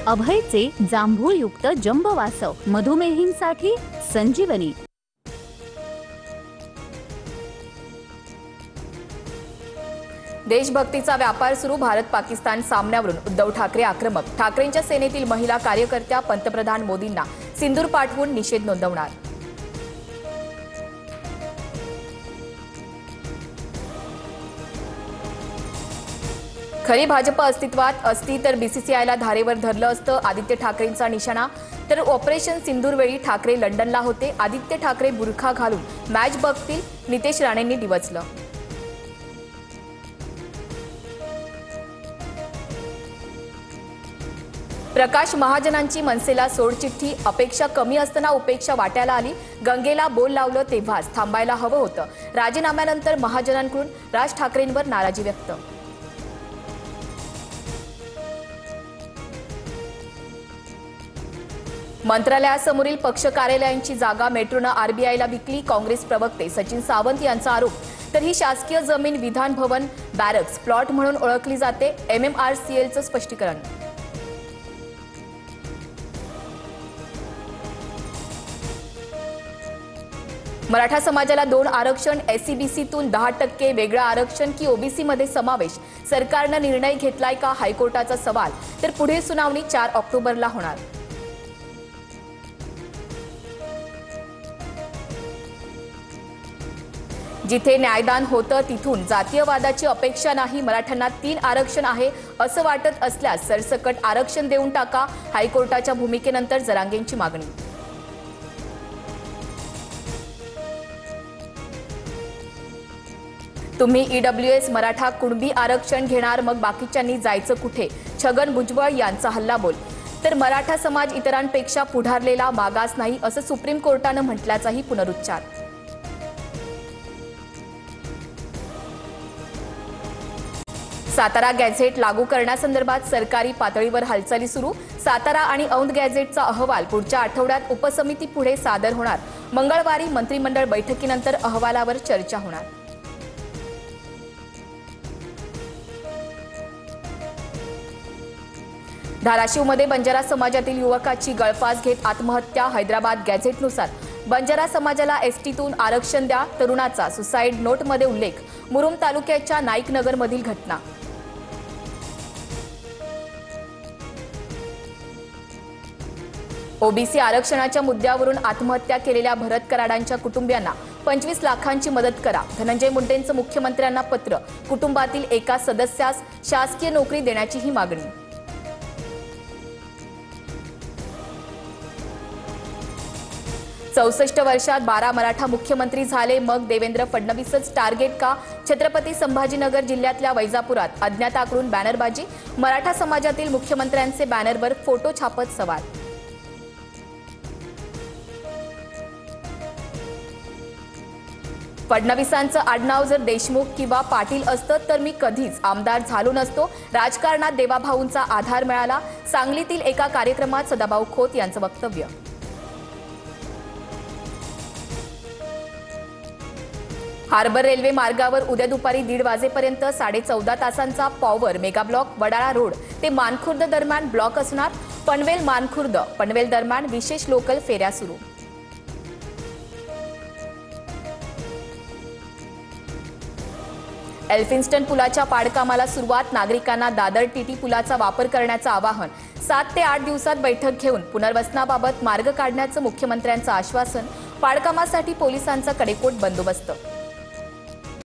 अभयचे जांभूळयुक्त जंबवासव मधुमेहींसाठी संजीवनी। देशभक्तीचा व्यापार सुरू, भारत पाकिस्तान सामन्यावरून उद्धव ठाकरे आक्रमक। ठाकरेंच्या सेनेतील महिला कार्यकर्त्या पंतप्रधान मोदींना सिंदूर पाठवून निषेध नोंदवणार। खरी भाजप अस्तित्वात असती तर बीसीसीआयला धारेवर धरलं असतं, आदित्य ठाकरेंचा निशाणा। तर ऑपरेशन सिंदूर वेळी ठाकरे लंडनला होते, आदित्य ठाकरे बुरखा घालून मॅच बघतील, नितेश राणेंनी डिवचलं। प्रकाश महाजनांची मनसेला सोडचिठ्ठी, अपेक्षा कमी असताना उपेक्षा वाट्याला आली, गंगेला बोल लावलं तेव्हाच थांबायला हवं होतं। राजीनाम्यानंतर महाजनांकडून राज ठाकरेंवर नाराजी व्यक्त। मंत्रालयासमोरील पक्ष कार्यालयांची जागा मेट्रोनं आरबीआयला विकली, काँग्रेस प्रवक्ते सचिन सावंत यांचा आरोप। तर ही शासकीय जमीन विधान भवन बॅरक्स प्लॉट म्हणून ओळखली जाते, MMRCLचं स्पष्टीकरण। मराठा समाजाला 2 आरक्षण, SCBCतून 10% वेगळं आरक्षण की ओबीसीमध्ये समावेश, सरकारनं निर्णय घेतलाय का, हायकोर्टाचा सवाल। तर पुढील सुनावणी 4 ऑक्टोबरला होणार। जिथे न्यायदान होतं तिथून जातीयवादाची अपेक्षा नाही, मराठ्यांना 3 आरक्षण आहे असं वाटत असल्यास सरसकट आरक्षण देऊन टाका, हायकोर्टाच्या भूमिकेनंतर जरांगेंची मागणी। तुम्ही EWS मराठा कुणबी आरक्षण घेणार, मग बाकीच्यांनी जायचं कुठे, छगन भुजबळ यांचा हल्लाबोल। तर मराठा समाज इतरांपेक्षा पुढारलेला मागास नाही असं सुप्रीम कोर्टानं म्हटल्याचाही पुनरुच्चार। सातारा गॅझेट लागू करण्यासंदर्भात सरकारी पातळीवर हालचाली सुरू, सातारा आणि औंध गॅझेटचा अहवाल पुढच्या आठवड्यात उपसमिती पुढे सादर होणार, मंगळवारी मंत्रिमंडळ बैठकीनंतर अहवालावर चर्चा होणार। धाराशिवमध्ये बंजारा समाजातील युवकाची गळफास घेत आत्महत्या, हैदराबाद गॅझेटनुसार बंजारा समाजाला एसटीतून आरक्षण द्या, तरुणाचा सुसाईड नोटमध्ये उल्लेख, मुरुम तालुक्याच्या नाईकनगरमधील घटना। ओबीसी आरक्षणाच्या मुद्द्यावरून आत्महत्या केलेल्या भरत कराडांच्या कुटुंबियांना 25 लाखांची मदत करा, धनंजय मुंडेंचं मुख्यमंत्र्यांना पत्र, कुटुंबातील एका सदस्यास शासकीय नोकरी देण्याची ही मागणी। 64 वर्षात 12 मराठा मुख्यमंत्री झाले, मग देवेंद्र फडणवीसच टार्गेट का, छत्रपती संभाजीनगर जिल्ह्यातल्या वैजापुरात अज्ञाताकडून बॅनरबाजी, मराठा समाजातील मुख्यमंत्र्यांचे बॅनरवर फोटो छापत सवाल। फडणवीसांचं आडनाव जर देशमुख किंवा पाटील असतं तर मी कधीच आमदार झालो नसतो, राजकारणात देवाभाऊंचा आधार मिळाला, सांगलीतील एका कार्यक्रमात सदाभाऊ खोत यांचं वक्तव्य। हार्बर रेल्वे मार्गावर उद्या दुपारी 1:30 वाजेपर्यंत 14.5 तासांचा power mega block, Wadala road ते मानखुर्द दरम्यान ब्लॉक असणार, पनवेल मानखुर्द पनवेल दरम्यान विशेष लोकल फेऱ्या सुरू। एल्फिन्स्टन पुलाच्या पाडकामाला सुरुवात, नागरिकांना दादर टीटी पुलाचा वापर करण्याचं आवाहन, 7 ते 8 दिवसात बैठक घेऊन पुनर्वसनाबाबत मार्ग काढण्याचं मुख्यमंत्र्यांचं आश्वासन, पाडकामासाठी पोलिसांचा कडेकोट बंदोबस्त।